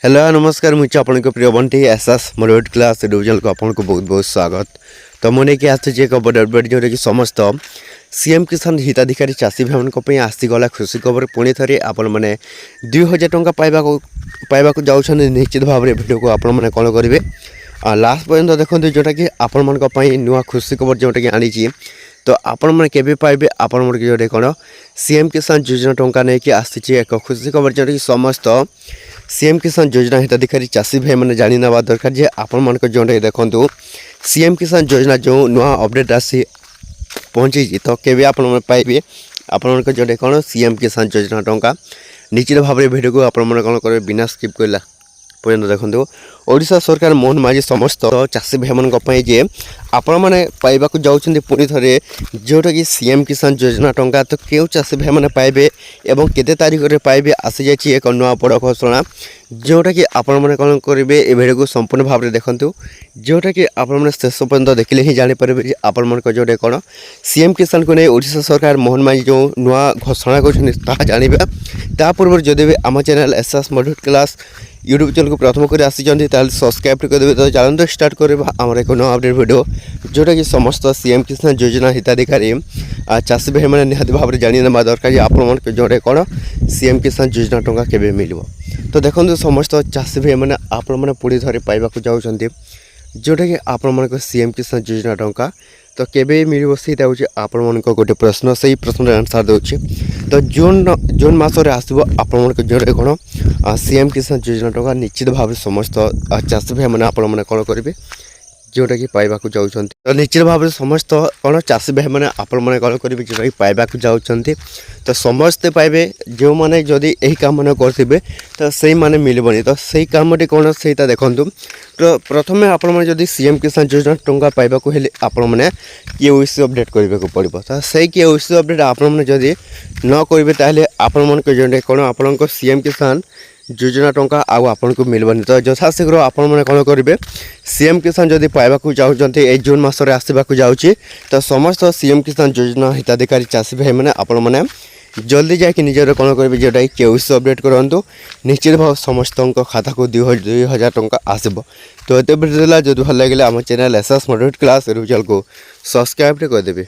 Hello नमस्कार मुझे आपन को प्रिय Bunty SS motivate class division को आपन को बहुत बहुत स्वागत। तो मैंने कि आज एक बड़ अपडेट जो कि समस्त सीएम किसान हिताधिकारी चाषी भाई आसीगला खुशी खबर पुणी थे आपण मैंने 2000 टंका पाइबा जाऊँ निश्चित भाव में भिडियो को आपण मैंने कौन करेंगे लास्ट पर्यटन देखते जोटा कि आपण मान नुआ खुशी खबर जोटा कि आनी तो आपण मैंने केवे पाइबे आपण मन जो कौन सीएम किसान योजना टंका नहीं कि आसी एक खुशी खबर जोटा कि समस्त सीएम किसान योजना हिताधिकारी चाषी भाई मैंने जानी ना दरकार जे आपण मान जोटा देखूँ सीएम किसान योजना जो नुआ अपडेट आसी पहुँची तो केवे आपण पाइबे आपण जोटे कौन सीएम किसान योजना टंका निश्चित भाव में भिडियो को आपण कौन करेंगे बिना स्किप करला पर्यटन देखो ओडिशा सरकार मोहन माझी समस्त चाषी भाई मानी जे आपण मैंने पाइबा जाऊँ पुणी थे जोटा कि सीएम किसान योजना टंका तो क्यों चाषी भाई मैंने पाइबे एवं केते तारीख में पाइबे आसी जाइए एक नुआ बड़ घोषणा जोटा कि आपण मैंने कौन करेंगे ये भिडियो को संपूर्ण भाव में देखूँ जोटा कि आपण मैंने शेष पर्यटन देखले ही जानीपर आपण मन जोटे कौन सीएम किसान को नहीं ओडिशा सरकार मोहन माझी जो नुआ घोषणा कर जानवा ता पूर्व जदि आम channel SS motivate class YouTube channel को प्रथम कर आसी सब्सक्राइब करदे। तो चलते स्टार्ट करवा आम एक नुआ अपडेट वीडियो जोटा कि समस्त सीएम किसान योजना हिताधिकारी चाषी भाई मैंने निहाती भाव में जानी ना दरकार आपण जोटे कौन सीएम किसान योजना टंका केवे मिल। तो देखो समस्त चाषी भाई मैंने आपण मैंने पुणी थे पाइबा जाऊँ जोटा कि आपण सीएम किसान योजना टंका तो केवे मिल सीटा हूँ आपण गोटे प्रश्न से प्रश्न आंसर दूसरी। तो जून मसरे आसो आपण जोटे कौन सीएम किसान योजना टंका निश्चित भाव समस्त चाषी भाई मैंने आपण मैंने कौन करेंगे जोटा कि पाइबा जाऊँ तो निश्चित भाव में समस्त कौन चाषी भाई मैंने आपण मैंने कौन करेंगे जोटा कि पाइबा जाऊँ तो समस्ते पाइबे जो मैंने जदि यही काम मैंने करेंगे तो से मैंने मिलबनी। तो सही कमटी कौन से देखूँ तो प्रथम आपड़ सीएम किसान योजना टंका पाइबा आपण मैंने केओसी अपडेट करने को पड़ो। तो सही केओसी अपडेट आपने जदि न करेंगे आपण मन जो कौन आप सीएम किसान योजना टंका आपन को मिलबनी। तो यथाशीघ्र आपण मैंने कौन करेंगे सीएम किसान जदि पाइबा चाहते ये जून मसरे आसवाक जाऊँगी तो समस्त सीएम किसान योजना हिताधिकारी चाषी भाई मैंने आपण मैंने जल्दी जाकि निजर कौन करेंगे जोटा कि केओसी अपडेट करूँ निश्चित भाव समस्त खाता को 2000 टंका आसब। तो ये भिडियो जो भल लगे आम channel SS motivate class channel को सब्सक्राइब करदेवे।